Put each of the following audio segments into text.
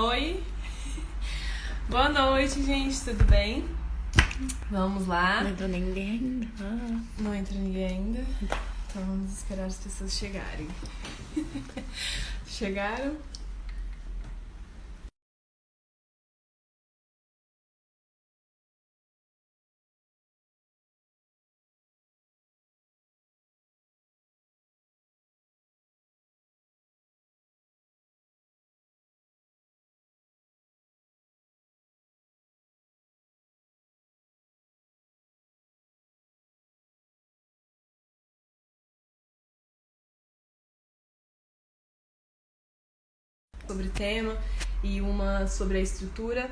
Oi, boa noite, gente, tudo bem? Vamos lá. Não entrou ninguém ainda. Não entrou ninguém ainda? Então vamos esperar as pessoas chegarem. Chegaram? Sobre o tema e uma sobre a estrutura,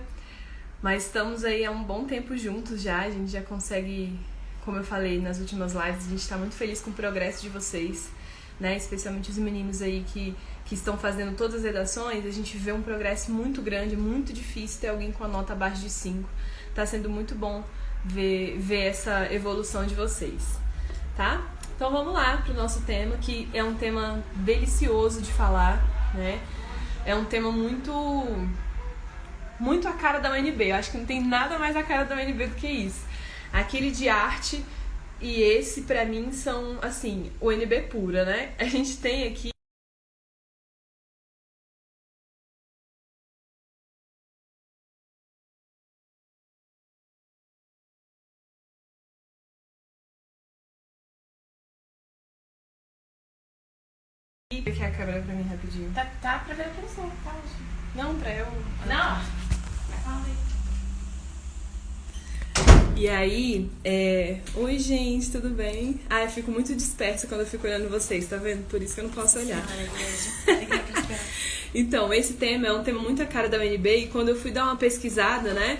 mas estamos aí há um bom tempo juntos já, a gente já consegue, como eu falei nas últimas lives, a gente está muito feliz com o progresso de vocês, né? Especialmente os meninos aí que estão fazendo todas as redações, a gente vê um progresso muito grande, muito difícil ter alguém com a nota abaixo de 5. Tá sendo muito bom ver essa evolução de vocês, tá? Então vamos lá pro nosso tema, que é um tema delicioso de falar, né? É um tema muito a cara da UNB. Eu acho que não tem nada mais a cara da UNB do que isso. Aquele de arte e esse, pra mim, são, assim, UNB pura, né? A gente tem aqui... Aqui a câmera pra mim rapidinho. Tá pra ver o que eu sou, tá? Não, pra eu... Não! E aí, oi gente, tudo bem? Eu fico muito dispersa quando eu fico olhando vocês, tá vendo? Por isso que eu não posso olhar. Então, esse tema é um tema muito a cara da UNB e quando eu fui dar uma pesquisada, né,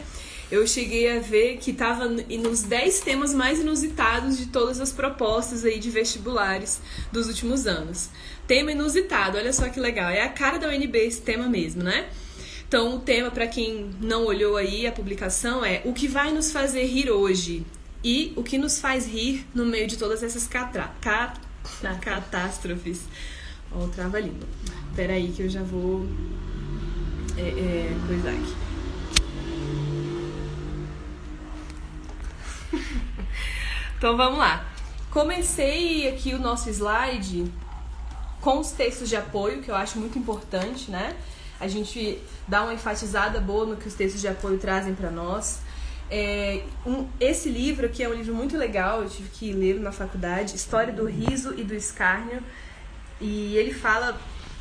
eu cheguei a ver que tava nos 10 temas mais inusitados de todas as propostas aí de vestibulares dos últimos anos. Tema inusitado, olha só que legal, é a cara da UNB esse tema mesmo, né? Então, o tema, para quem não olhou aí a publicação, é o que vai nos fazer rir hoje e o que nos faz rir no meio de todas essas catástrofes. Ó, o trava-língua. Peraí que eu já vou coisar aqui. Então, vamos lá. Comecei aqui o nosso slide com os textos de apoio, que eu acho muito importante, né? A gente dá uma enfatizada boa no que os textos de apoio trazem para nós. Esse livro aqui é um livro muito legal, eu tive que ler na faculdade, História do Riso e do Escárnio, e ele fala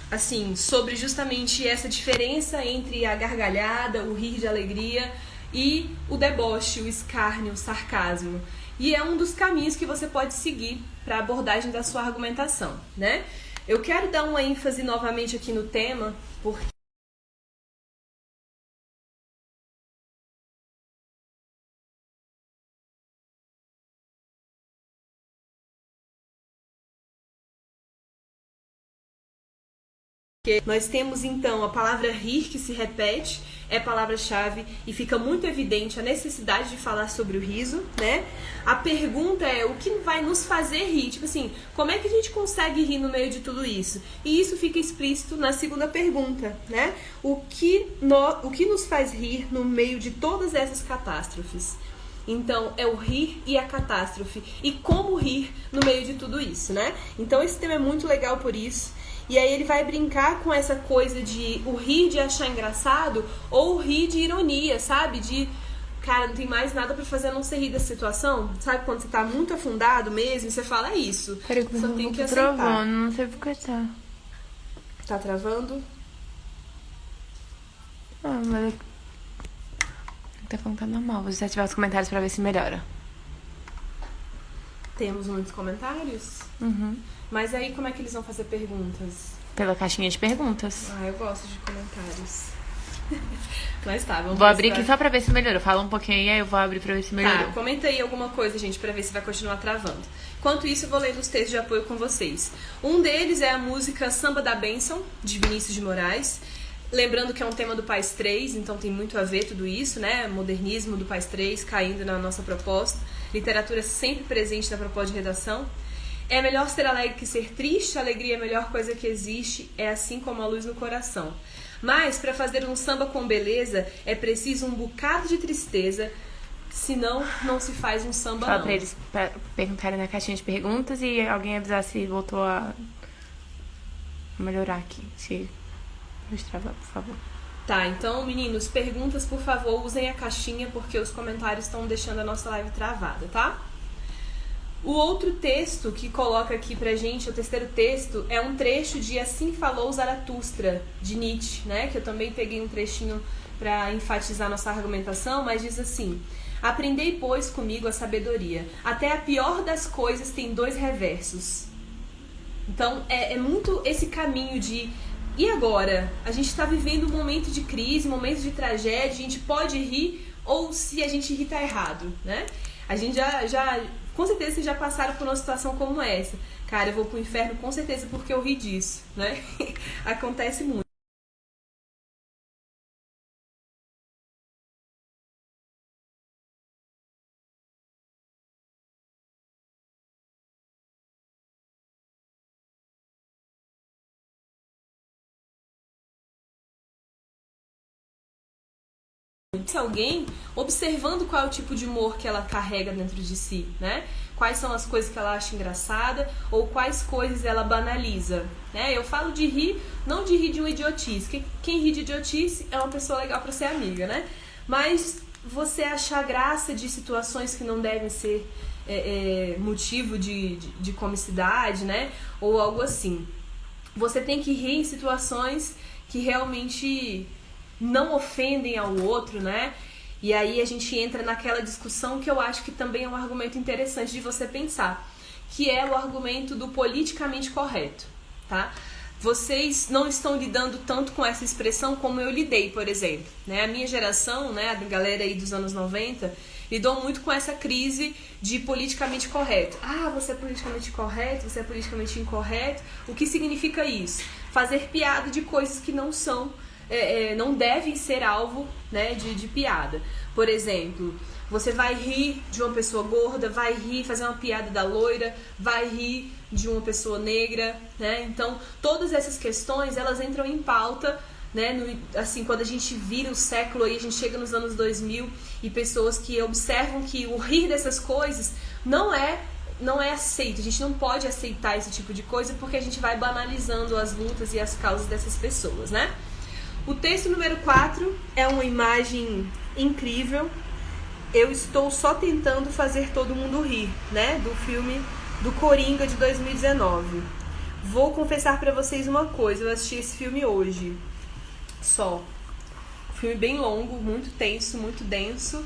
assim, sobre justamente essa diferença entre a gargalhada, o rir de alegria e o deboche, o escárnio, o sarcasmo. E é um dos caminhos que você pode seguir para a abordagem da sua argumentação, né? Eu quero dar uma ênfase novamente aqui no tema, porque nós temos então a palavra rir que se repete, é palavra-chave e fica muito evidente a necessidade de falar sobre o riso, né? A pergunta é o que vai nos fazer rir, tipo assim, como é que a gente consegue rir no meio de tudo isso? E isso fica explícito na segunda pergunta, né? O que nos faz rir no meio de todas essas catástrofes? Então, é o rir e a catástrofe. E como rir no meio de tudo isso, né? Então, esse tema é muito legal por isso. E aí ele vai brincar com essa coisa de o rir de achar engraçado ou o rir de ironia, sabe? De, cara, não tem mais nada pra fazer a não ser rir dessa situação. Sabe quando você tá muito afundado mesmo, você fala isso. Peraí, só tem que aceitar. Travando, não sei por que tá. Tá travando? Mas tá falando que tá normal. Vou desativar os comentários pra ver se melhora. Temos muitos comentários? Uhum. Mas aí como é que eles vão fazer perguntas? Pela caixinha de perguntas. Eu gosto de comentários. Mas tá, vamos Vou abrir aqui só pra ver se melhorou. Fala um pouquinho aí, eu vou abrir pra ver se melhorou. Tá, comenta aí alguma coisa, gente, pra ver se vai continuar travando. Enquanto isso, eu vou lendo os textos de apoio com vocês. Um deles é a música Samba da Bênção, de Vinícius de Moraes. Lembrando que é um tema do País 3, então tem muito a ver tudo isso, né? Modernismo do País 3 caindo na nossa proposta. Literatura sempre presente na proposta de redação. É melhor ser alegre que ser triste, a alegria é a melhor coisa que existe, é assim como a luz no coração. Mas, para fazer um samba com beleza, é preciso um bocado de tristeza, senão não se faz um samba. Fala não. pra eles perguntarem na caixinha de perguntas e alguém avisar se voltou a melhorar aqui. Se destravar, por favor. Tá, então, meninos, perguntas, por favor, usem a caixinha, porque os comentários estão deixando a nossa live travada, tá? O outro texto que coloca aqui pra gente, o terceiro texto, é um trecho de Assim Falou Zaratustra, de Nietzsche, né? Que eu também peguei um trechinho pra enfatizar nossa argumentação, mas diz assim: aprendei, pois, comigo a sabedoria. Até a pior das coisas tem dois reversos. Então, é muito esse caminho de... E agora? A gente está vivendo um momento de crise, um momento de tragédia, a gente pode rir, ou se a gente rir tá errado, né? A gente já com certeza vocês já passaram por uma situação como essa. Cara, eu vou pro inferno com certeza porque eu ri disso, né? Acontece muito. Se alguém observando qual é o tipo de humor que ela carrega dentro de si, né? Quais são as coisas que ela acha engraçada ou quais coisas ela banaliza, né? Eu falo de rir, não de rir de uma idiotice. Quem ri de idiotice é uma pessoa legal para ser amiga, né? Mas você achar graça de situações que não devem ser motivo de comicidade, né? Ou algo assim. Você tem que rir em situações que realmente não ofendem ao outro, né? E aí a gente entra naquela discussão que eu acho que também é um argumento interessante de você pensar, que é o argumento do politicamente correto, tá? Vocês não estão lidando tanto com essa expressão como eu lidei, por exemplo, né? A minha geração, né, a galera aí dos anos 90, lidou muito com essa crise de politicamente correto. Ah, você é politicamente correto, você é politicamente incorreto. O que significa isso? Fazer piada de coisas que não são não devem ser alvo, né, de piada. Por exemplo, você vai rir de uma pessoa gorda, vai rir, fazer uma piada da loira, vai rir de uma pessoa negra, né? Então, todas essas questões, elas entram em pauta, né? Assim, quando a gente vira o século aí, a gente chega nos anos 2000 e pessoas que observam que o rir dessas coisas não é aceito. A gente não pode aceitar esse tipo de coisa porque a gente vai banalizando as lutas e as causas dessas pessoas, né? O texto número 4 é uma imagem incrível. Eu estou só tentando fazer todo mundo rir, né? Do filme do Coringa de 2019. Vou confessar pra vocês uma coisa, eu assisti esse filme hoje. Só. Um filme bem longo, muito tenso, muito denso,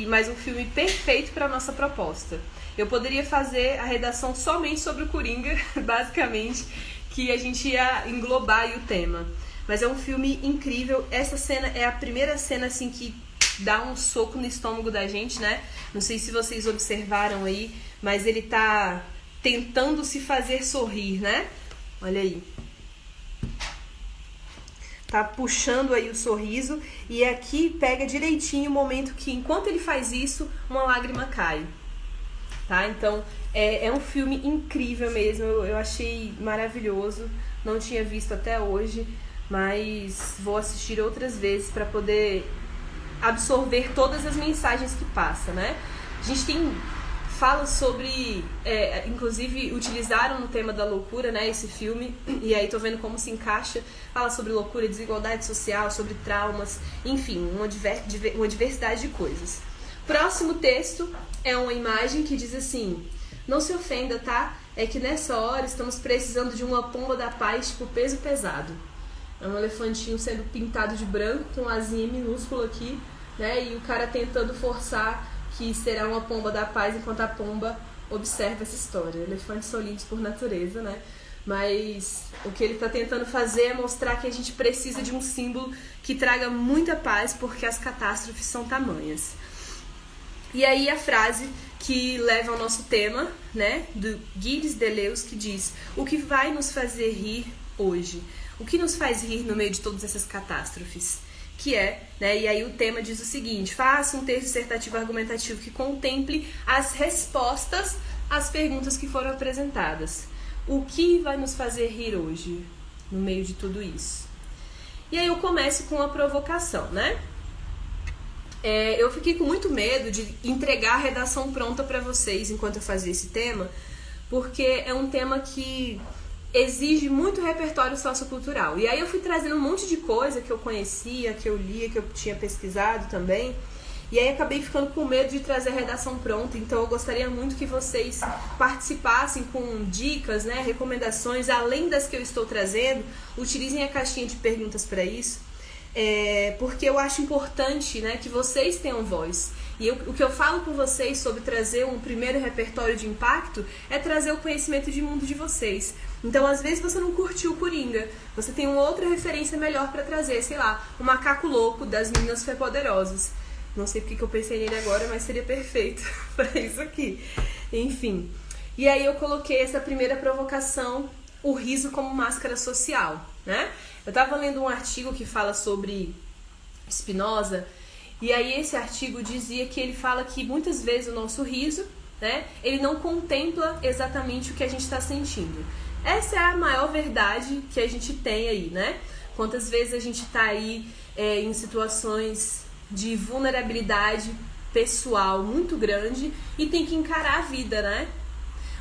mas um filme perfeito pra nossa proposta. Eu poderia fazer a redação somente sobre o Coringa, basicamente, que a gente ia englobar aí o tema. Mas é um filme incrível. Essa cena é a primeira cena assim que dá um soco no estômago da gente, né? Não sei se vocês observaram aí, mas ele tá tentando se fazer sorrir, né? Olha aí. Tá puxando aí o sorriso e aqui pega direitinho o momento que, enquanto ele faz isso, uma lágrima cai. Tá? Então, é um filme incrível mesmo. Eu achei maravilhoso. Não tinha visto até hoje, mas vou assistir outras vezes para poder absorver todas as mensagens que passa, né? A gente fala sobre, inclusive utilizaram no tema da loucura, né, esse filme, e aí tô vendo como se encaixa, fala sobre loucura, desigualdade social, sobre traumas, enfim, uma diversidade de coisas. Próximo texto é uma imagem que diz assim: não se ofenda, tá? É que nessa hora estamos precisando de uma pomba da paz, tipo peso pesado. É um elefantinho sendo pintado de branco, com uma asinha minúscula aqui, né? E o cara tentando forçar que será uma pomba da paz, enquanto a pomba observa essa história. Elefantes são lindos por natureza, né? Mas o que ele está tentando fazer é mostrar que a gente precisa de um símbolo que traga muita paz, porque as catástrofes são tamanhas. E aí a frase que leva ao nosso tema, né, do Gilles Deleuze, que diz: o que vai nos fazer rir hoje? O que nos faz rir no meio de todas essas catástrofes? Que é, né, e aí o tema diz o seguinte: faça um texto dissertativo argumentativo que contemple as respostas as perguntas que foram apresentadas. O que vai nos fazer rir hoje, no meio de tudo isso? E aí eu começo com uma provocação, né? Eu fiquei com muito medo de entregar a redação pronta para vocês enquanto eu fazia esse tema, porque é um tema que exige muito repertório sociocultural. E aí eu fui trazendo um monte de coisa que eu conhecia, que eu lia, que eu tinha pesquisado também. E aí acabei ficando com medo de trazer a redação pronta. Então eu gostaria muito que vocês participassem com dicas, né, recomendações, além das que eu estou trazendo. Utilizem a caixinha de perguntas para isso. Porque eu acho importante, né, que vocês tenham voz. E o que eu falo com vocês sobre trazer um primeiro repertório de impacto é trazer o conhecimento de mundo de vocês. Então, às vezes, você não curtiu o Coringa. Você tem uma outra referência melhor para trazer, sei lá, o Macaco Louco das Meninas Superpoderosas. Não sei porque que eu pensei nele agora, mas seria perfeito para isso aqui. Enfim. E aí eu coloquei essa primeira provocação, o riso como máscara social, né? Eu tava lendo um artigo que fala sobre Spinoza, e aí esse artigo dizia que ele fala que muitas vezes o nosso riso, né, ele não contempla exatamente o que a gente está sentindo. Essa é a maior verdade que a gente tem aí, né? Quantas vezes a gente tá aí em situações de vulnerabilidade pessoal muito grande e tem que encarar a vida, né?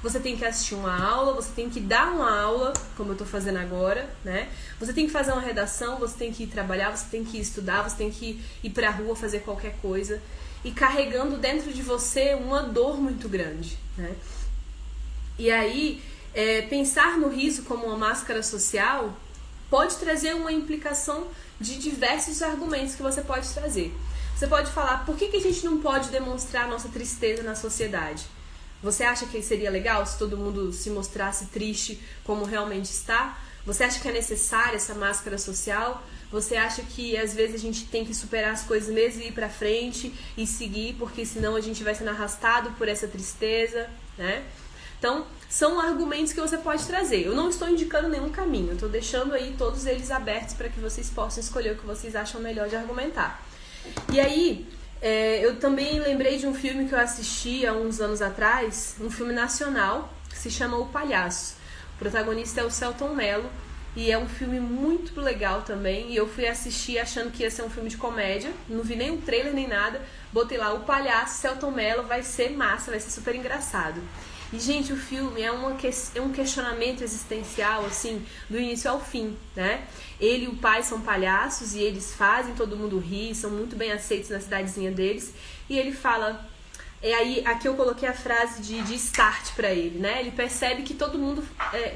Você tem que assistir uma aula, você tem que dar uma aula, como eu tô fazendo agora, né? Você tem que fazer uma redação, você tem que ir trabalhar, você tem que ir estudar, você tem que ir pra rua fazer qualquer coisa. E carregando dentro de você uma dor muito grande, né? E aí, pensar no riso como uma máscara social pode trazer uma implicação de diversos argumentos que você pode trazer. Você pode falar, por que a gente não pode demonstrar nossa tristeza na sociedade? Você acha que seria legal se todo mundo se mostrasse triste como realmente está? Você acha que é necessária essa máscara social? Você acha que às vezes a gente tem que superar as coisas mesmo e ir pra frente e seguir, porque senão a gente vai sendo arrastado por essa tristeza, né? Então, são argumentos que você pode trazer. Eu não estou indicando nenhum caminho, eu estou deixando aí todos eles abertos para que vocês possam escolher o que vocês acham melhor de argumentar. E aí, eu também lembrei de um filme que eu assisti há uns anos atrás, um filme nacional, que se chama O Palhaço. O protagonista é o Selton Mello, e é um filme muito legal também, e eu fui assistir achando que ia ser um filme de comédia, não vi nem um trailer nem nada, botei lá, O Palhaço, Selton Mello, vai ser massa, vai ser super engraçado. E, gente, o filme é um questionamento existencial, assim, do início ao fim, né? Ele e o pai são palhaços e eles fazem todo mundo rir, são muito bem aceitos na cidadezinha deles. E ele fala... aí, aqui eu coloquei a frase de start pra ele, né? Ele percebe que todo mundo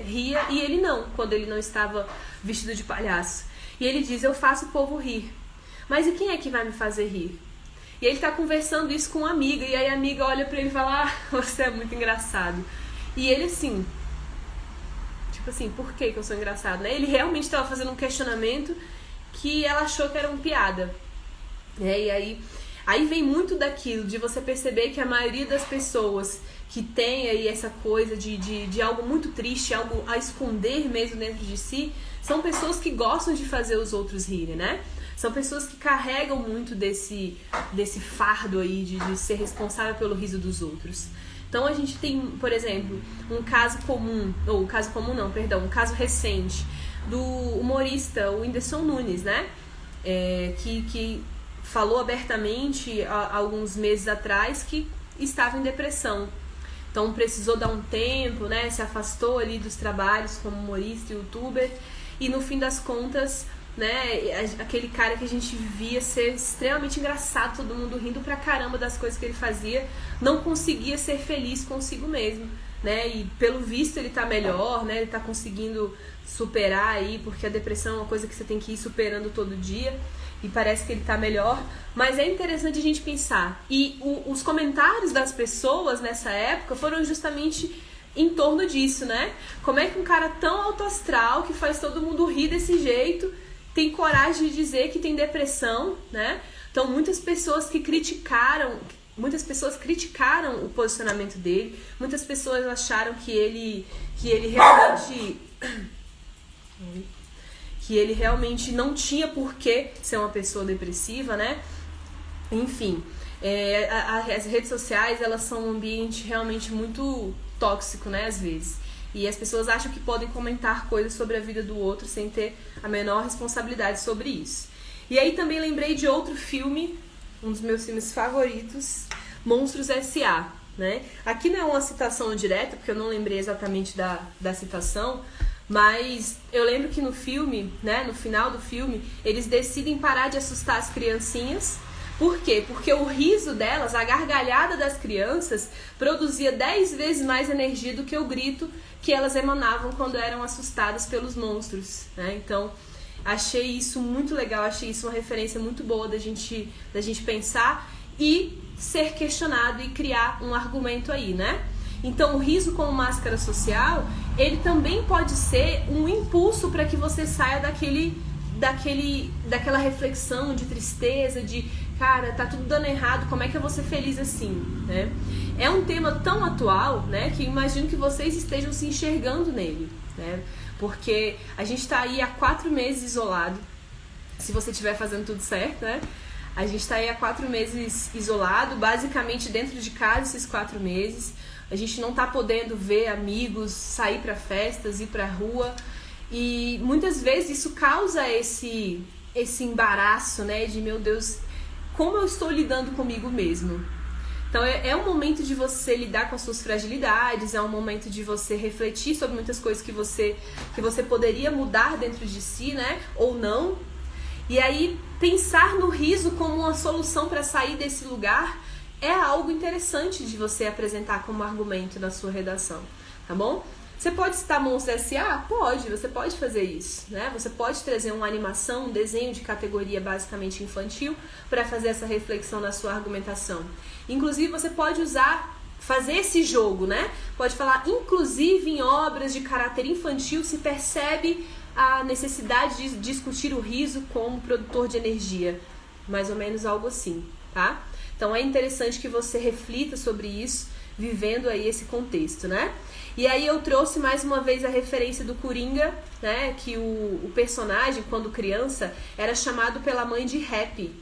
ria e ele não, quando ele não estava vestido de palhaço. E ele diz, eu faço o povo rir. Mas e quem é que vai me fazer rir? E ele tá conversando isso com uma amiga, e aí a amiga olha pra ele e fala, você é muito engraçado. E ele assim, tipo assim, por que eu sou engraçado, né? Ele realmente tava fazendo um questionamento que ela achou que era uma piada. E aí vem muito daquilo, de você perceber que a maioria das pessoas que tem aí essa coisa de algo muito triste, algo a esconder mesmo dentro de si, são pessoas que gostam de fazer os outros rirem, né? São pessoas que carregam muito desse fardo aí de ser responsável pelo riso dos outros. Então a gente tem, por exemplo, um caso recente do humorista, o Whindersson Nunes, né? Que falou abertamente há alguns meses atrás que estava em depressão. Então precisou dar um tempo, né? Se afastou ali dos trabalhos como humorista e youtuber. E no fim das contas, né, aquele cara que a gente via ser extremamente engraçado, todo mundo rindo pra caramba das coisas que ele fazia, não conseguia ser feliz consigo mesmo, né? E pelo visto ele tá melhor, né? Ele tá conseguindo superar aí, porque a depressão é uma coisa que você tem que ir superando todo dia. E parece que ele tá melhor, mas é interessante a gente pensar. E os comentários das pessoas nessa época foram justamente em torno disso, né? Como é que um cara tão alto astral, que faz todo mundo rir desse jeito, tem coragem de dizer que tem depressão, né? Então muitas pessoas criticaram o posicionamento dele, muitas pessoas acharam que ele realmente não tinha por que ser uma pessoa depressiva, né? Enfim, as redes sociais, elas são um ambiente realmente muito tóxico, né, às vezes. E as pessoas acham que podem comentar coisas sobre a vida do outro sem ter a menor responsabilidade sobre isso. E aí também lembrei de outro filme, um dos meus filmes favoritos, Monstros S.A., né? Aqui não é uma citação direta, porque eu não lembrei exatamente da citação, mas eu lembro que no filme, né, no final do filme, eles decidem parar de assustar as criancinhas. Por quê? Porque o riso delas, a gargalhada das crianças, produzia 10 vezes mais energia do que o grito que elas emanavam quando eram assustadas pelos monstros, né? Então, achei isso muito legal, achei isso uma referência muito boa da gente pensar e ser questionado e criar um argumento aí, né? Então, o riso como máscara social, ele também pode ser um impulso para que você saia daquela reflexão de tristeza, de cara, tá tudo dando errado, como é que eu vou ser feliz assim, né? É um tema tão atual, né, que imagino que vocês estejam se enxergando nele, né? Porque a gente tá aí há 4 meses isolado, se você estiver fazendo tudo certo, né? A gente tá aí há 4 meses isolado, basicamente dentro de casa esses 4 meses. A gente não tá podendo ver amigos, sair para festas, ir pra rua. E muitas vezes isso causa esse embaraço, né? De, meu Deus, como eu estou lidando comigo mesmo? Então é um momento de você lidar com as suas fragilidades, é um momento de você refletir sobre muitas coisas que você poderia mudar dentro de si, né? Ou não. E aí pensar no riso como uma solução para sair desse lugar é algo interessante de você apresentar como argumento na sua redação, tá bom? Você pode citar Monstros S.A.? Pode, você pode fazer isso, né? Você pode trazer uma animação, um desenho de categoria basicamente infantil para fazer essa reflexão na sua argumentação. Inclusive, você pode fazer esse jogo, né? Pode falar, inclusive em obras de caráter infantil se percebe a necessidade de discutir o riso como produtor de energia. Mais ou menos algo assim, tá? Então é interessante que você reflita sobre isso, vivendo aí esse contexto, né? E aí eu trouxe mais uma vez a referência do Coringa, né? Que o personagem, quando criança, era chamado pela mãe de Happy.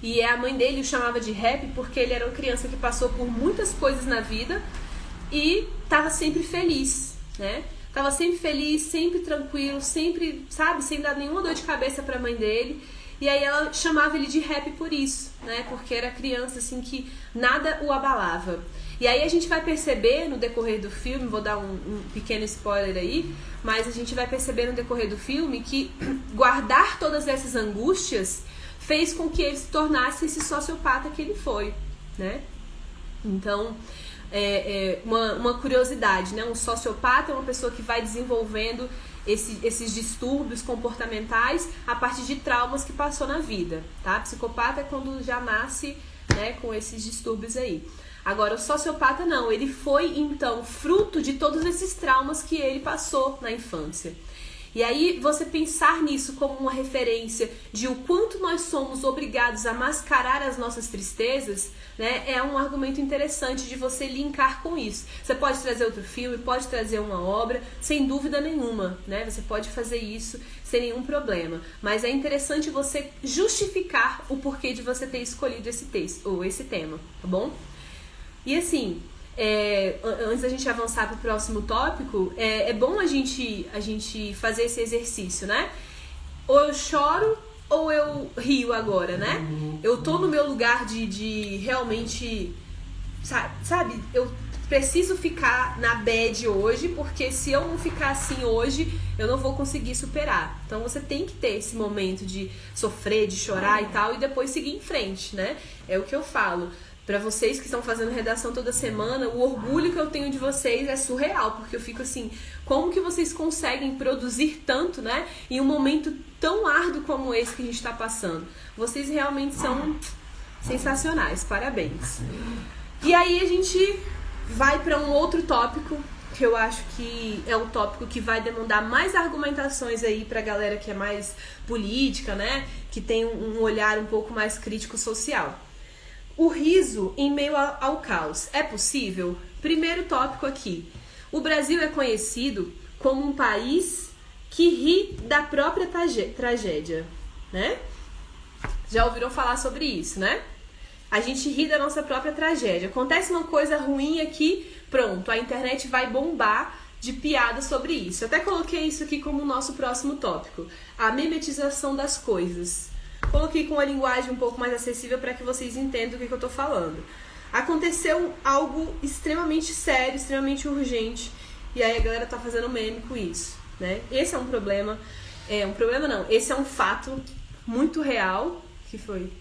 E a mãe dele o chamava de Happy porque ele era uma criança que passou por muitas coisas na vida e estava sempre feliz, né? Tava sempre feliz, sempre tranquilo, sempre, sabe, sem dar nenhuma dor de cabeça pra mãe dele. E aí ela chamava ele de Happy por isso, né? Porque era criança, assim, que nada o abalava. E aí a gente vai perceber no decorrer do filme, vou dar um pequeno spoiler aí, mas a gente vai perceber no decorrer do filme que guardar todas essas angústias fez com que ele se tornasse esse sociopata que ele foi, né? Então, uma curiosidade, né? Um sociopata é uma pessoa que vai desenvolvendo esses distúrbios comportamentais a partir de traumas que passou na vida, tá? Psicopata é quando já nasce, né, com esses distúrbios aí. Agora, o sociopata não, ele foi, então, fruto de todos esses traumas que ele passou na infância. E aí, você pensar nisso como uma referência de o quanto nós somos obrigados a mascarar as nossas tristezas, né, é um argumento interessante de você linkar com isso. Você pode trazer outro filme, pode trazer uma obra, sem dúvida nenhuma, né? Você pode fazer isso sem nenhum problema. Mas é interessante você justificar o porquê de você ter escolhido esse texto, ou esse tema, tá bom? E assim, antes da gente avançar para o próximo tópico, é bom a gente fazer esse exercício, né? Ou eu choro ou eu rio agora, né? Eu tô no meu lugar de realmente, sabe? Eu preciso ficar na bad hoje, porque se eu não ficar assim hoje, eu não vou conseguir superar. Então você tem que ter esse momento de sofrer, de chorar e tal, e depois seguir em frente, né? É o que eu falo. Pra vocês que estão fazendo redação toda semana, o orgulho que eu tenho de vocês é surreal, porque eu fico assim, como que vocês conseguem produzir tanto, né, em um momento tão árduo como esse que a gente tá passando? Vocês realmente são sensacionais, parabéns. E aí a gente vai para um outro tópico, que eu acho que é um tópico que vai demandar mais argumentações aí pra galera que é mais política, né, que tem um olhar um pouco mais crítico social. O riso em meio ao caos é possível? Primeiro tópico aqui. O Brasil é conhecido como um país que ri da própria tragédia, né? Já ouviram falar sobre isso, né? A gente ri da nossa própria tragédia. Acontece uma coisa ruim aqui, pronto, a internet vai bombar de piada sobre isso. Eu até coloquei isso aqui como o nosso próximo tópico. A memetização das coisas. Coloquei com uma linguagem um pouco mais acessível para que vocês entendam o que eu tô falando. Aconteceu algo extremamente sério, extremamente urgente, e aí a galera tá fazendo meme com isso, né? Esse é um problema. Esse é um fato muito real. Que foi?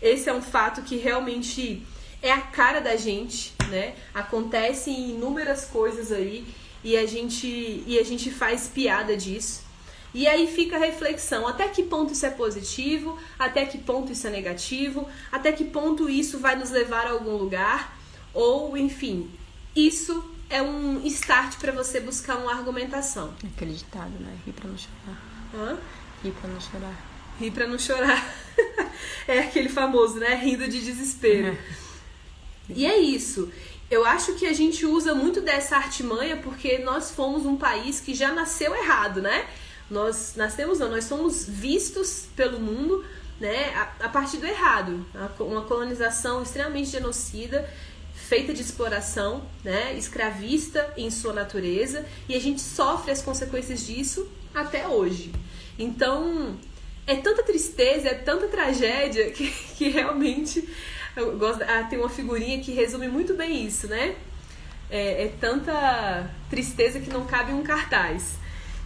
Esse é um fato que realmente é a cara da gente, né? Acontece em inúmeras coisas aí e a gente faz piada disso. E aí fica a reflexão, até que ponto isso é positivo, até que ponto isso é negativo, até que ponto isso vai nos levar a algum lugar, ou enfim, isso é um start para você buscar uma argumentação. Aquele ditado, né? Rir pra não chorar. Hã? Rir pra não chorar. Rir pra não chorar. É aquele famoso, né? Rindo de desespero. E é isso. Eu acho que a gente usa muito dessa artimanha porque nós fomos um país que já nasceu errado, né? Nós somos vistos pelo mundo, né, a partir do errado. Uma colonização extremamente genocida, feita de exploração, né, escravista em sua natureza, e a gente sofre as consequências disso até hoje. Então, é tanta tristeza, é tanta tragédia que realmente eu gosto, tem uma figurinha que resume muito bem isso, né? É tanta tristeza que não cabe um cartaz.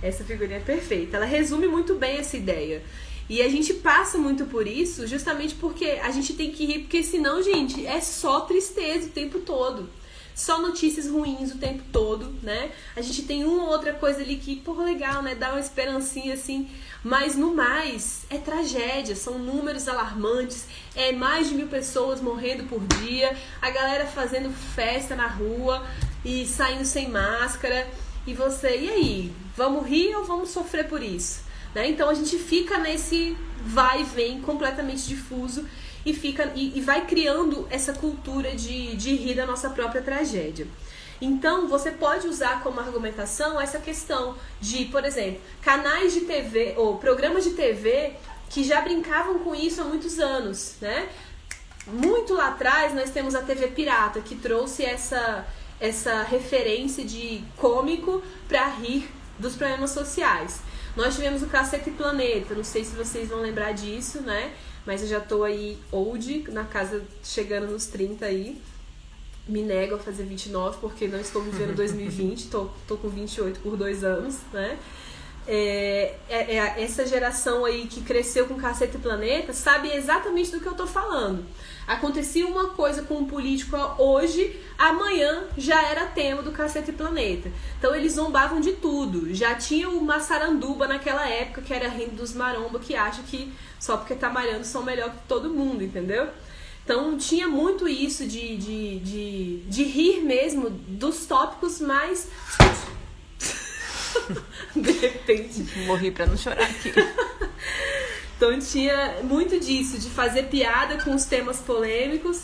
Essa figurinha é perfeita. Ela resume muito bem essa ideia. E a gente passa muito por isso justamente porque a gente tem que rir, porque senão, gente, é só tristeza o tempo todo. Só notícias ruins o tempo todo, né? A gente tem uma ou outra coisa ali que, porra, legal, né? Dá uma esperancinha assim. Mas no mais, é tragédia. São números alarmantes. É mais de 1.000 pessoas morrendo por dia. A galera fazendo festa na rua e saindo sem máscara. E aí? Vamos rir ou vamos sofrer por isso? Né? Então a gente fica nesse vai e vem completamente difuso e vai criando essa cultura de rir da nossa própria tragédia. Então você pode usar como argumentação essa questão de, por exemplo, canais de TV ou programas de TV que já brincavam com isso há muitos anos, né? Muito lá atrás nós temos a TV Pirata, que trouxe essa referência de cômico para rir dos problemas sociais. Nós tivemos o Cacete Planeta, não sei se vocês vão lembrar disso, né? Mas eu já tô aí old, na casa chegando nos 30 aí. Me nego a fazer 29 porque não estou vivendo 2020, tô com 28 por 2 anos, né? Essa geração aí que cresceu com Cacete Planeta sabe exatamente do que eu tô falando. Acontecia uma coisa com um político hoje, amanhã já era tema do Cacete Planeta. Então eles zombavam de tudo. Já tinha o Massaranduba naquela época, que era rindo dos maromba, que acha que só porque tá malhando são melhor que todo mundo, entendeu? Então tinha muito isso de rir mesmo dos tópicos mais... De repente... Morri pra não chorar aqui. Então tinha muito disso, de fazer piada com os temas polêmicos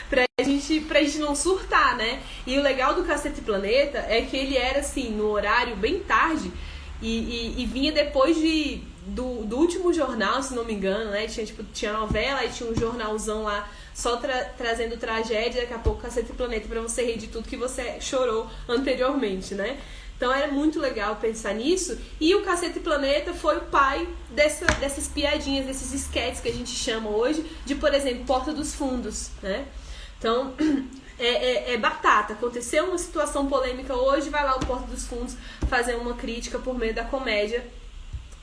pra gente não surtar, né? E o legal do Cacete Planeta é que ele era assim, no horário bem tarde e vinha depois do último jornal, se não me engano, né? Tinha novela e tinha um jornalzão lá só trazendo tragédia, daqui a pouco Cacete Planeta pra você rir de tudo que você chorou anteriormente, né? Então era muito legal pensar nisso. E o Cacete Planeta foi o pai dessas piadinhas, desses esquetes que a gente chama hoje, de, por exemplo, Porta dos Fundos, né? Então, é batata. Aconteceu uma situação polêmica hoje, vai lá o Porta dos Fundos fazer uma crítica por meio da comédia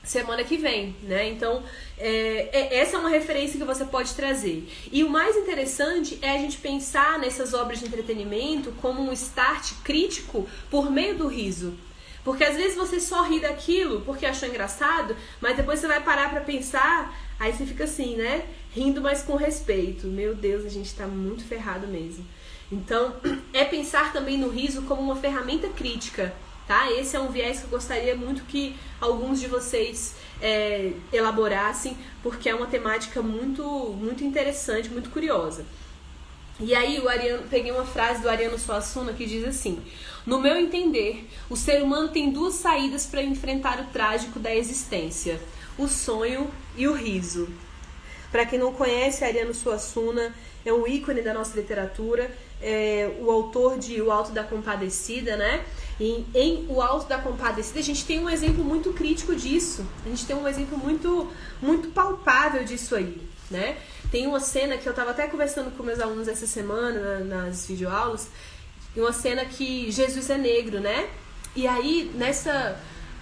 semana que vem, né? Então, essa é uma referência que você pode trazer. E o mais interessante é a gente pensar nessas obras de entretenimento como um start crítico por meio do riso. Porque às vezes você só ri daquilo porque achou engraçado, mas depois você vai parar pra pensar, aí você fica assim, né? Rindo, mas com respeito. Meu Deus, a gente tá muito ferrado mesmo. Então, é pensar também no riso como uma ferramenta crítica. Tá? Esse é um viés que eu gostaria muito que alguns de vocês elaborassem, porque é uma temática muito, muito interessante, muito curiosa. E aí peguei uma frase do Ariano Suassuna que diz assim: no meu entender, o ser humano tem 2 saídas para enfrentar o trágico da existência: o sonho e o riso. Para quem não conhece, Ariano Suassuna é um ícone da nossa literatura, é o autor de O Alto da Compadecida, né? E em O Alto da Compadecida a gente tem um exemplo muito crítico disso, a gente tem um exemplo muito palpável disso aí, né? Tem uma cena que eu estava até conversando com meus alunos essa semana nas videoaulas, uma cena que Jesus é negro, né? E aí,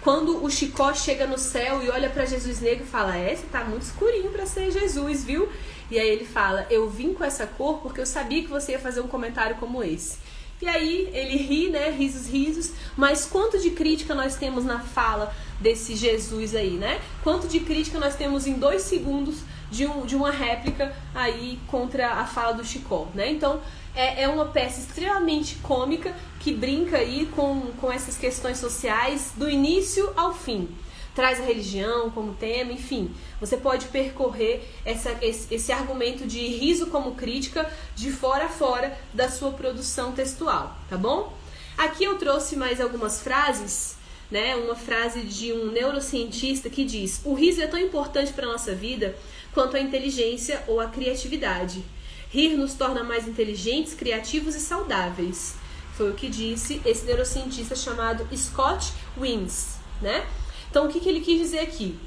quando o Chicó chega no céu e olha para Jesus negro e fala, você tá muito escurinho para ser Jesus, viu? E aí ele fala, eu vim com essa cor porque eu sabia que você ia fazer um comentário como esse. E aí ele ri, né, risos, mas quanto de crítica nós temos na fala desse Jesus aí, né? Quanto de crítica nós temos em 2 segundos de uma réplica aí contra a fala do Chicó, né? Então é uma peça extremamente cômica que brinca aí com essas questões sociais do início ao fim. Traz a religião como tema, enfim. Você pode percorrer esse argumento de riso como crítica de fora a fora da sua produção textual, tá bom? Aqui eu trouxe mais algumas frases, né? Uma frase de um neurocientista que diz: o riso é tão importante para a nossa vida quanto a inteligência ou a criatividade. Rir nos torna mais inteligentes, criativos e saudáveis. Foi o que disse esse neurocientista chamado Scott Wins, né? Então, o que ele quis dizer aqui?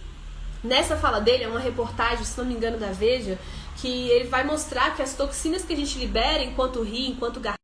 Nessa fala dele, é uma reportagem, se não me engano, da Veja, que ele vai mostrar que as toxinas que a gente libera enquanto ri, enquanto gargalha,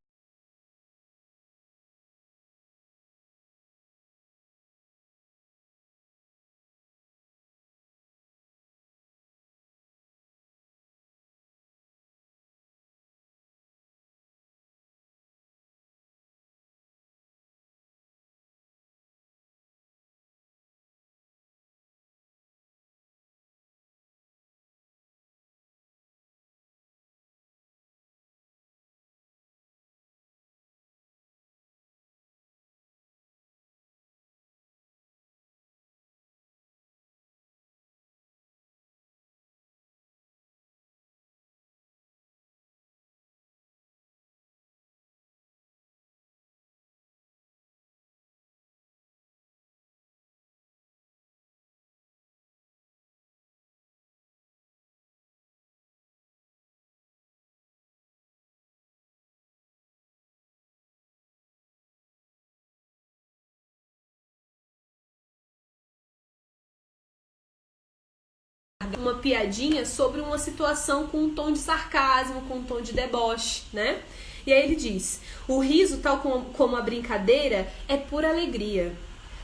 uma piadinha sobre uma situação com um tom de sarcasmo, com um tom de deboche, né? E aí ele diz: o riso, tal como a brincadeira, é pura alegria.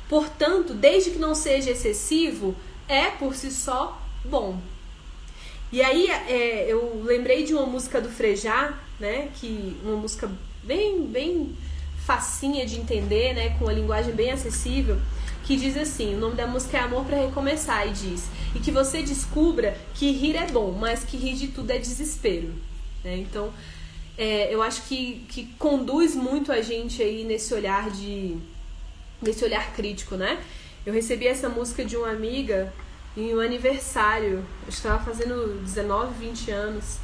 Portanto, desde que não seja excessivo, é por si só bom. E aí eu lembrei de uma música do Frejá, né? Uma música bem facinha de entender, né? Com uma linguagem bem acessível, que diz assim, o nome da música é Amor pra Recomeçar, e diz: e que você descubra que rir é bom, mas que rir de tudo é desespero, né? Então, eu acho que conduz muito a gente aí nesse olhar crítico, né? Eu recebi essa música de uma amiga em um aniversário, eu estava fazendo 19, 20 anos,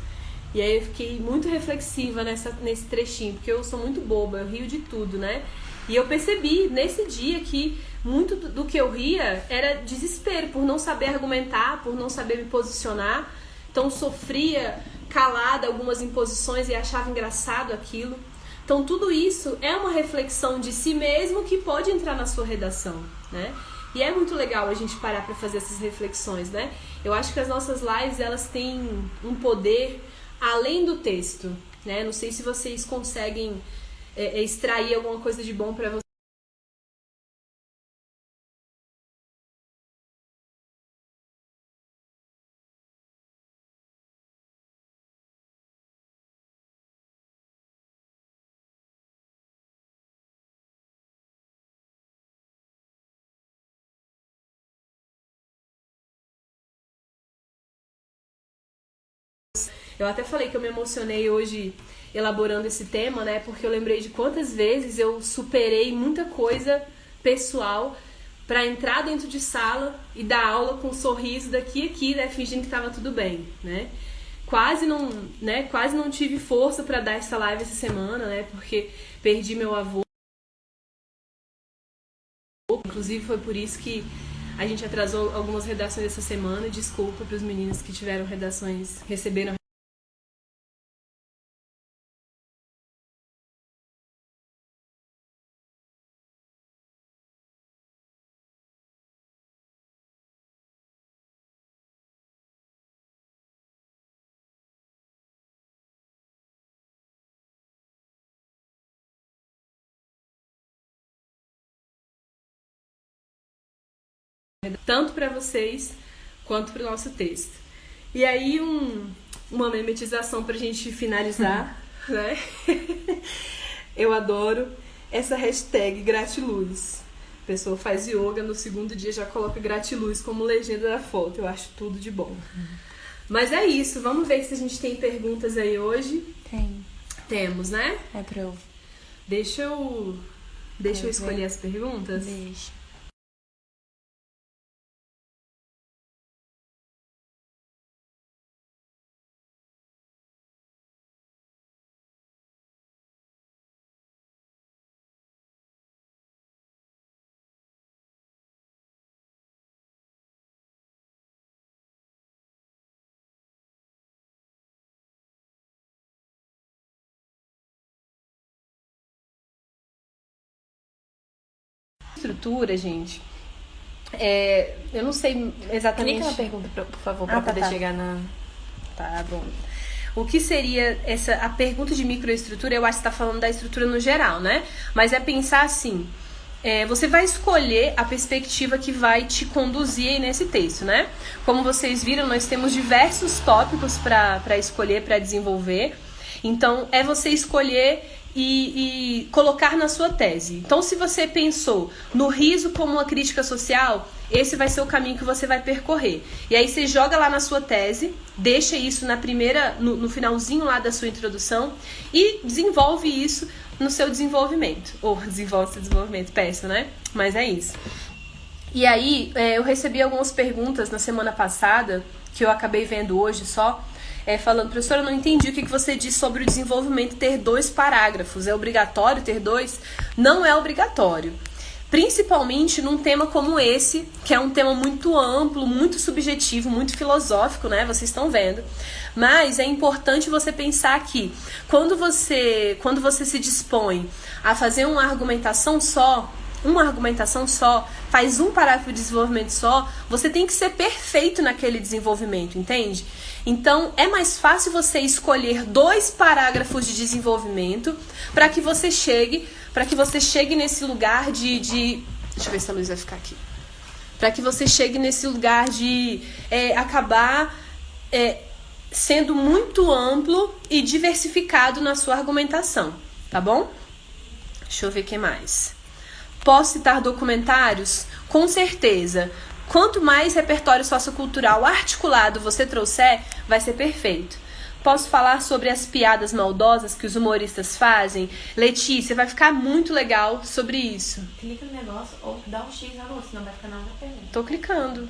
e aí eu fiquei muito reflexiva nesse trechinho, porque eu sou muito boba, eu rio de tudo, né? E eu percebi nesse dia que muito do que eu ria era desespero, por não saber argumentar, por não saber me posicionar. Então sofria calada algumas imposições e achava engraçado aquilo. Então tudo isso é uma reflexão de si mesmo que pode entrar na sua redação, né? E é muito legal a gente parar para fazer essas reflexões, né? Eu acho que as nossas lives, elas têm um poder além do texto, né? Não sei se vocês conseguem extrair alguma coisa de bom para vocês. Eu até falei que eu me emocionei hoje elaborando esse tema, né? Porque eu lembrei de quantas vezes eu superei muita coisa pessoal para entrar dentro de sala e dar aula com um sorriso daqui a aqui, né? Fingindo que tava tudo bem, né? Quase não tive força para dar essa live essa semana, né? Porque perdi meu avô. Inclusive foi por isso que A gente atrasou algumas redações essa semana. Desculpa para os meninos que tiveram receberam tanto para vocês quanto para o nosso texto. E aí uma memetização pra gente finalizar, né? Eu adoro essa hashtag gratiluz. A pessoa faz yoga, no segundo dia já coloca gratiluz como legenda da foto. Eu acho tudo de bom. Mas é isso, vamos ver se a gente tem perguntas aí hoje. Tem. Temos, né? É pra eu... Deixa eu escolher as perguntas. Deixa. Estrutura, gente. Eu não sei exatamente. Clica na pergunta, por favor, pra poder chegar na... Tá bom. O que seria a pergunta de microestrutura? Eu acho que você tá falando da estrutura no geral, né? Mas é pensar assim, você vai escolher a perspectiva que vai te conduzir aí nesse texto, né? Como vocês viram, nós temos diversos tópicos para escolher, para desenvolver. Então, é você escolher e colocar na sua tese. Então, se você pensou no riso como uma crítica social, esse vai ser o caminho que você vai percorrer. E aí você joga lá na sua tese, deixa isso no finalzinho lá da sua introdução e desenvolve isso no seu desenvolvimento. Ou desenvolve seu desenvolvimento, péssimo, né? Mas é isso. E aí, eu recebi algumas perguntas na semana passada, que eu acabei vendo hoje só, falando, professora, eu não entendi o que você disse sobre o desenvolvimento ter 2 parágrafos. É obrigatório ter 2? Não é obrigatório. Principalmente num tema como esse, que é um tema muito amplo, muito subjetivo, muito filosófico, né? Vocês estão vendo. Mas é importante você pensar que quando você se dispõe a fazer uma argumentação só, faz um parágrafo de desenvolvimento só, você tem que ser perfeito naquele desenvolvimento, entende? Então, é mais fácil você escolher 2 parágrafos de desenvolvimento para que você chegue nesse lugar de... Deixa eu ver se a luz vai ficar aqui. Para que você chegue nesse lugar de acabar sendo muito amplo e diversificado na sua argumentação, tá bom? Deixa eu ver o que mais. Posso citar documentários? Com certeza. Quanto mais repertório sociocultural articulado você trouxer, vai ser perfeito. Posso falar sobre as piadas maldosas que os humoristas fazem? Letícia, vai ficar muito legal sobre isso. Clica no negócio ou dá um X na luz, senão vai ficar na outra pergunta. Tô clicando.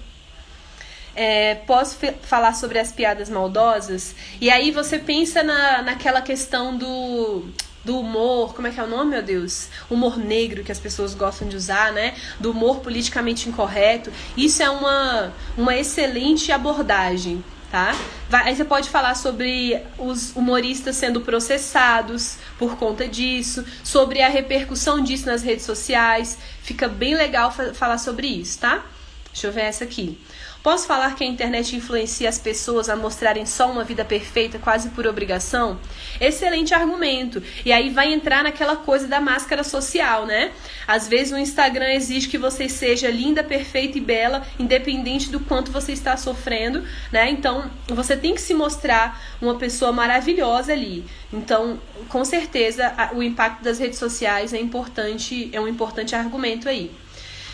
Posso falar sobre as piadas maldosas? E aí você pensa naquela questão do humor, como é que é o nome, meu Deus? Humor negro, que as pessoas gostam de usar, né? Do humor politicamente incorreto. Isso é uma excelente abordagem, tá? Aí você pode falar sobre os humoristas sendo processados por conta disso, sobre a repercussão disso nas redes sociais. Fica bem legal falar sobre isso, tá? Deixa eu ver essa aqui. Posso falar que a internet influencia as pessoas a mostrarem só uma vida perfeita quase por obrigação? Excelente argumento. E aí vai entrar naquela coisa da máscara social, né? Às vezes o Instagram exige que você seja linda, perfeita e bela, independente do quanto você está sofrendo, né? Então, você tem que se mostrar uma pessoa maravilhosa ali. Então, com certeza, o impacto das redes sociais é um importante argumento aí.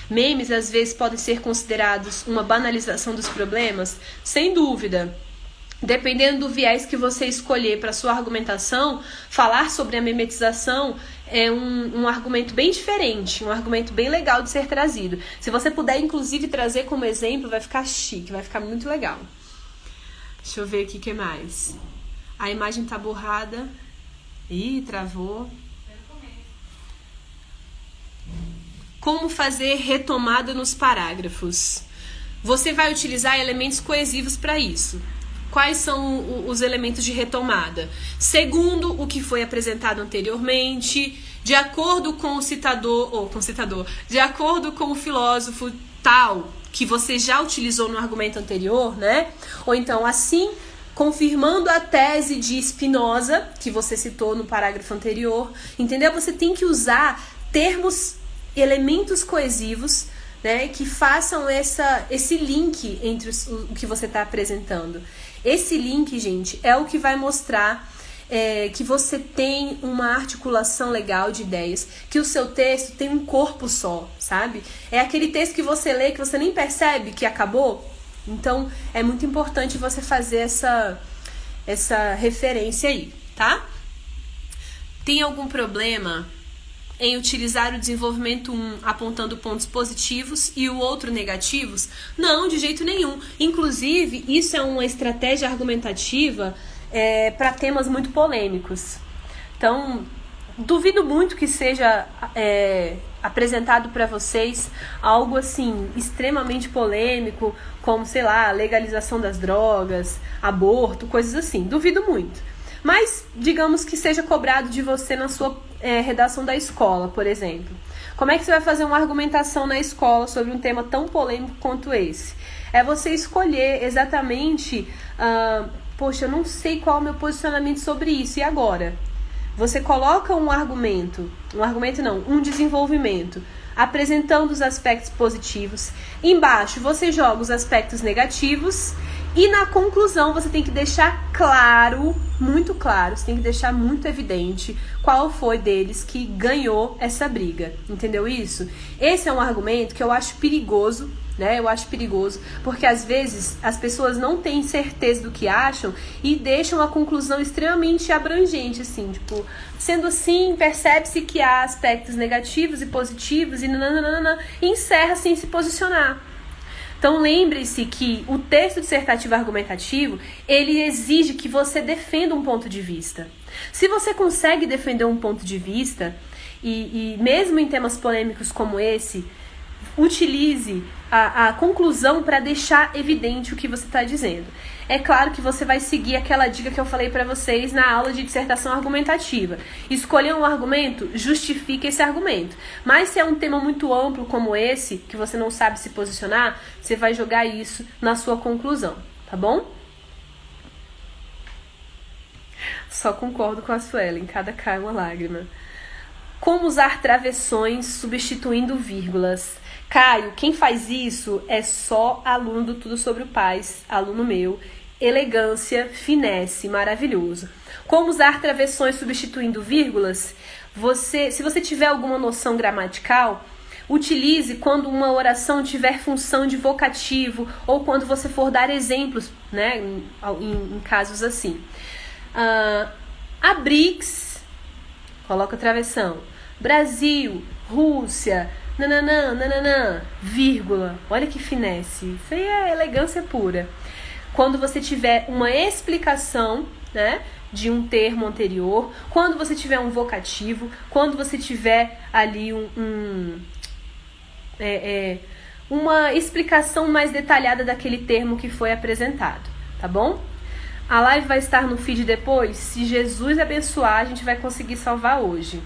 Memes, às vezes, podem ser considerados uma banalização dos problemas? Sem dúvida. Dependendo do viés que você escolher para sua argumentação, falar sobre a memetização é um argumento bem diferente, um argumento bem legal de ser trazido. Se você puder, inclusive, trazer como exemplo, vai ficar chique, vai ficar muito legal. Deixa eu ver aqui o que mais. A imagem tá borrada. Ih, travou. como fazer retomada nos parágrafos. Você vai utilizar elementos coesivos para isso. Quais são os elementos de retomada? Segundo o que foi apresentado anteriormente, de acordo com o citador, de acordo com o filósofo tal, que você já utilizou no argumento anterior, né? Ou então, assim, confirmando a tese de Spinoza, que você citou no parágrafo anterior, entendeu? Você tem que usar termos, elementos coesivos, né, que façam esse link entre o que você está apresentando. Esse link, gente, é o que vai mostrar que você tem uma articulação legal de ideias, que o seu texto tem um corpo só, sabe? É aquele texto que você lê que você nem percebe que acabou. Então, é muito importante você fazer essa referência aí, tá? Tem algum problema em utilizar o desenvolvimento 1 apontando pontos positivos e o outro negativos? Não, de jeito nenhum. Inclusive, isso é uma estratégia argumentativa para temas muito polêmicos. Então, duvido muito que seja apresentado para vocês algo assim extremamente polêmico, como, sei lá, legalização das drogas, aborto, coisas assim. Duvido muito. Mas, digamos que seja cobrado de você na sua redação da escola, por exemplo. Como é que você vai fazer uma argumentação na escola sobre um tema tão polêmico quanto esse? É você escolher exatamente, poxa, eu não sei qual é o meu posicionamento sobre isso, e agora? Você coloca um desenvolvimento, apresentando os aspectos positivos. Embaixo, você joga os aspectos negativos. E na conclusão, você tem que deixar claro, muito claro, você tem que deixar muito evidente qual foi deles que ganhou essa briga. Entendeu isso? Esse é um argumento que eu acho perigoso, né? Eu acho perigoso, porque às vezes as pessoas não têm certeza do que acham e deixam a conclusão extremamente abrangente, assim, tipo, sendo assim, percebe-se que há aspectos negativos e positivos e nananana, e encerra sem se posicionar. Então, lembre-se que o texto dissertativo argumentativo, ele exige que você defenda um ponto de vista. Se você consegue defender um ponto de vista, e mesmo em temas polêmicos como esse, utilize a conclusão para deixar evidente o que você está dizendo. É claro que você vai seguir aquela dica que eu falei para vocês na aula de dissertação argumentativa. Escolher um argumento, justifique esse argumento. Mas se é um tema muito amplo como esse, que você não sabe se posicionar, você vai jogar isso na sua conclusão, tá bom? Só concordo com a Suelen, cada cai uma lágrima. Como usar travessões substituindo vírgulas? Caio, quem faz isso é só aluno do Tudo Sobre o Paz, aluno meu. Elegância, finesse, maravilhoso. Como usar travessões substituindo vírgulas? Se você tiver alguma noção gramatical, utilize quando uma oração tiver função de vocativo ou quando você for dar exemplos, né, em casos assim. A BRICS, coloca travessão. Brasil, Rússia, nananã, vírgula. Olha que finesse. Isso aí é elegância pura. Quando você tiver uma explicação, né, de um termo anterior, quando você tiver um vocativo, quando você tiver ali uma explicação mais detalhada daquele termo que foi apresentado, tá bom? A live vai estar no feed depois. Se Jesus abençoar, a gente vai conseguir salvar hoje.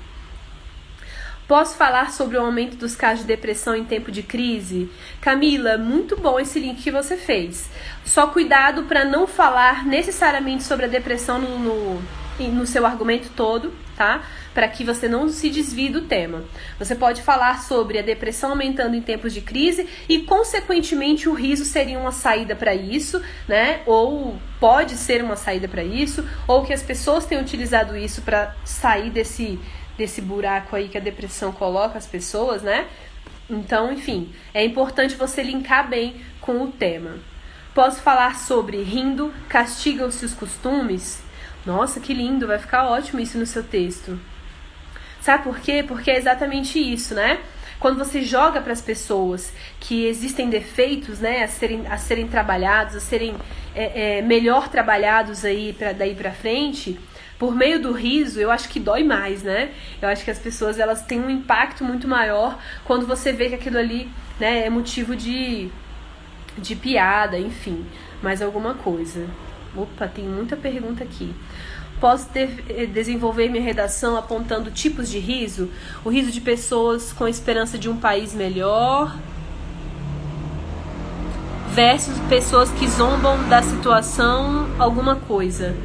Posso falar sobre o aumento dos casos de depressão em tempo de crise? Camila, muito bom esse link que você fez. Só cuidado para não falar necessariamente sobre a depressão no seu argumento todo, tá? Para que você não se desvie do tema. Você pode falar sobre a depressão aumentando em tempos de crise e, consequentemente, o riso seria uma saída para isso, né? Ou pode ser uma saída para isso, ou que as pessoas têm utilizado isso para sair desse buraco aí que a depressão coloca as pessoas, né? Então, enfim, é importante você linkar bem com o tema. Posso falar sobre rindo, castigam-se os costumes? Nossa, que lindo, vai ficar ótimo isso no seu texto. Sabe por quê? Porque é exatamente isso, né? Quando você joga para as pessoas que existem defeitos, né, a serem trabalhados, a serem melhor trabalhados aí daí para frente, Por meio do riso, eu acho que dói mais, né? Eu acho que as pessoas, elas têm um impacto muito maior quando você vê que aquilo ali, né, é motivo de piada, enfim, mais alguma coisa. Opa, tem muita pergunta aqui. Posso desenvolver minha redação apontando tipos de riso? O riso de pessoas com esperança de um país melhor versus pessoas que zombam da situação, alguma coisa.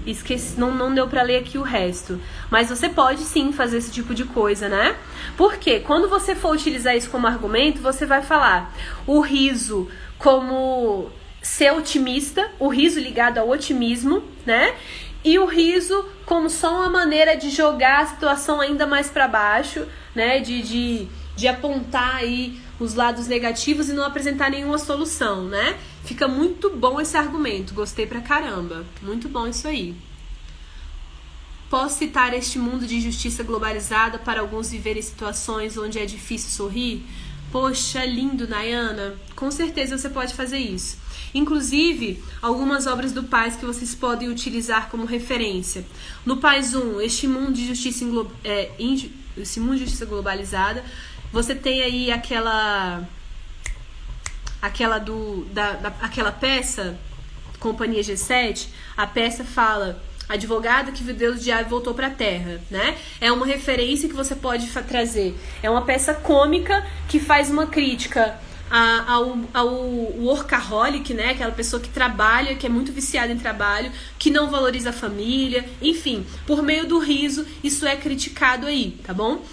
Esqueci, não deu pra ler aqui o resto. Mas você pode sim fazer esse tipo de coisa, né? Porque quando você for utilizar isso como argumento, você vai falar o riso como ser otimista, o riso ligado ao otimismo, né? E o riso como só uma maneira de jogar a situação ainda mais para baixo, né? De apontar aí os lados negativos e não apresentar nenhuma solução, né? Fica muito bom esse argumento, gostei pra caramba. Muito bom isso aí. Posso citar este mundo de injustiça globalizada para alguns viverem situações onde é difícil sorrir? Poxa, lindo, Nayana. Com certeza você pode fazer isso. Inclusive, algumas obras do Paz que vocês podem utilizar como referência. No Paz 1, este mundo de justiça, esse mundo de justiça globalizada, você tem aí aquela peça, Companhia G7, a peça fala advogado que viu Deus do diabo e voltou pra terra, né? É uma referência que você pode trazer. É uma peça cômica que faz uma crítica ao workaholic, né? Aquela pessoa que trabalha, que é muito viciada em trabalho, que não valoriza a família, enfim, por meio do riso, isso é criticado aí, tá bom?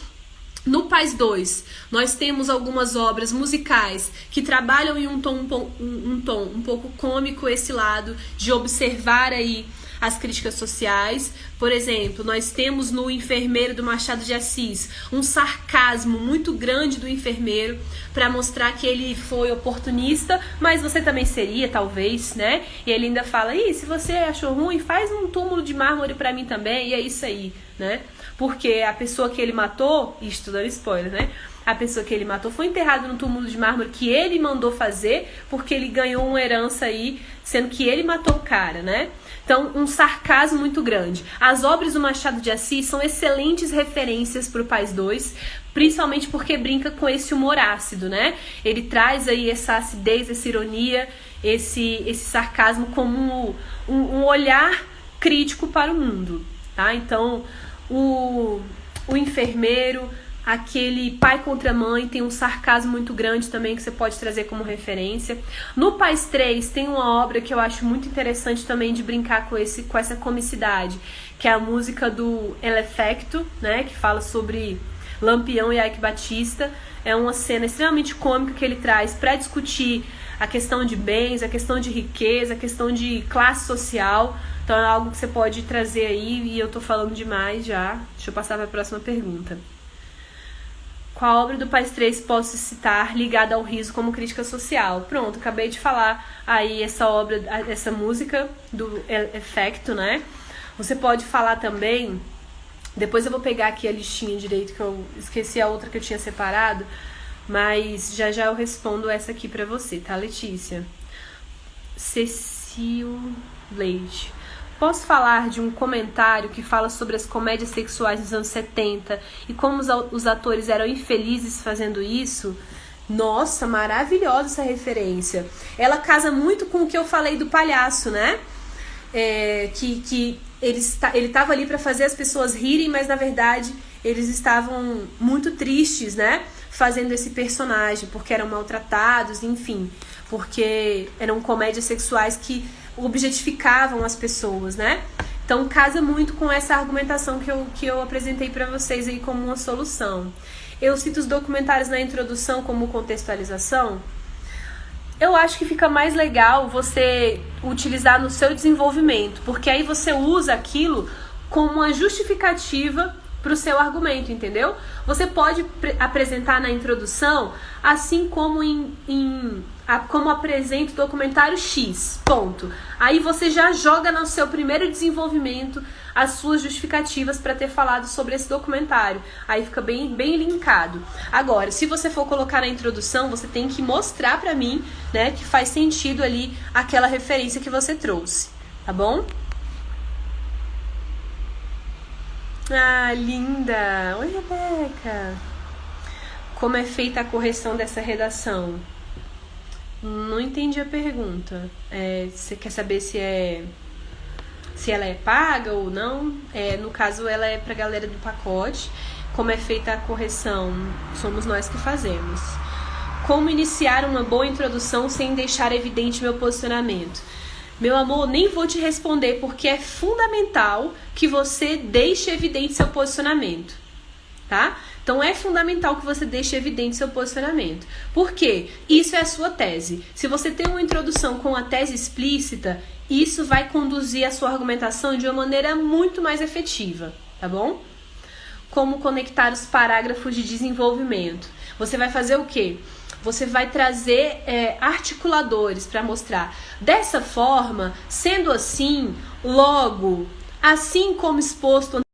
No Paz 2, nós temos algumas obras musicais que trabalham em um tom um pouco cômico, esse lado de observar aí as críticas sociais. Por exemplo, nós temos no Enfermeiro do Machado de Assis um sarcasmo muito grande do enfermeiro para mostrar que ele foi oportunista, mas você também seria, talvez, né? E ele ainda fala, se você achou ruim, faz um túmulo de mármore para mim também, e é isso aí, né? Porque a pessoa que ele matou, isto dando spoiler, né? A pessoa que ele matou foi enterrada no túmulo de mármore que ele mandou fazer, porque ele ganhou uma herança aí, sendo que ele matou o cara, né? Então, um sarcasmo muito grande. As obras do Machado de Assis são excelentes referências para o Paz 2, principalmente porque brinca com esse humor ácido, né? Ele traz aí essa acidez, essa ironia, esse sarcasmo como um olhar crítico para o mundo, tá? Então, o Enfermeiro, aquele Pai contra Mãe, tem um sarcasmo muito grande também que você pode trazer como referência. No Paz 3 tem uma obra que eu acho muito interessante também de brincar com essa comicidade, que é a música do El Efecto, né, que fala sobre Lampião e Ike Batista. É uma cena extremamente cômica que ele traz para discutir a questão de bens, a questão de riqueza, a questão de classe social. Então é algo que você pode trazer aí, e eu tô falando demais já. Deixa eu passar para a próxima pergunta. Qual obra do Paz 3 posso citar ligada ao riso como crítica social? Pronto, acabei de falar aí essa obra, essa música do Efecto, né? Você pode falar também, depois eu vou pegar aqui a listinha direito, que eu esqueci a outra que eu tinha separado, mas já eu respondo essa aqui pra você, tá, Letícia? Cecil Leite. Posso falar de um comentário que fala sobre as comédias sexuais dos anos 70 e como os atores eram infelizes fazendo isso? Nossa, maravilhosa essa referência. Ela casa muito com o que eu falei do palhaço, né? Que ele estava ali para fazer as pessoas rirem, mas na verdade eles estavam muito tristes, né? Fazendo esse personagem, porque eram maltratados, enfim. Porque eram comédias sexuais que objetificavam as pessoas, né? Então casa muito com essa argumentação que eu apresentei para vocês aí como uma solução. Eu cito os documentários na introdução como contextualização. Eu acho que fica mais legal você utilizar no seu desenvolvimento, porque aí você usa aquilo como uma justificativa para o seu argumento, entendeu? Você pode apresentar na introdução, assim como como apresenta o documentário X, ponto. Aí você já joga no seu primeiro desenvolvimento as suas justificativas para ter falado sobre esse documentário. Aí fica bem linkado. Agora, se você for colocar na introdução, você tem que mostrar para mim, né, que faz sentido ali aquela referência que você trouxe, tá bom? Ah, linda! Oi, Rebeca! Como é feita a correção dessa redação? Não entendi a pergunta. Você quer saber se ela é paga ou não? No caso, ela é pra galera do pacote. Como é feita a correção? Somos nós que fazemos. Como iniciar uma boa introdução sem deixar evidente meu posicionamento? Meu amor, nem vou te responder porque é fundamental que você deixe evidente seu posicionamento, tá? Então é fundamental que você deixe evidente seu posicionamento. Por quê? Isso é a sua tese. Se você tem uma introdução com a tese explícita, isso vai conduzir a sua argumentação de uma maneira muito mais efetiva, tá bom? Como conectar os parágrafos de desenvolvimento. Você vai fazer o quê? Você vai trazer articuladores para mostrar. Dessa forma, sendo assim, logo, assim como exposto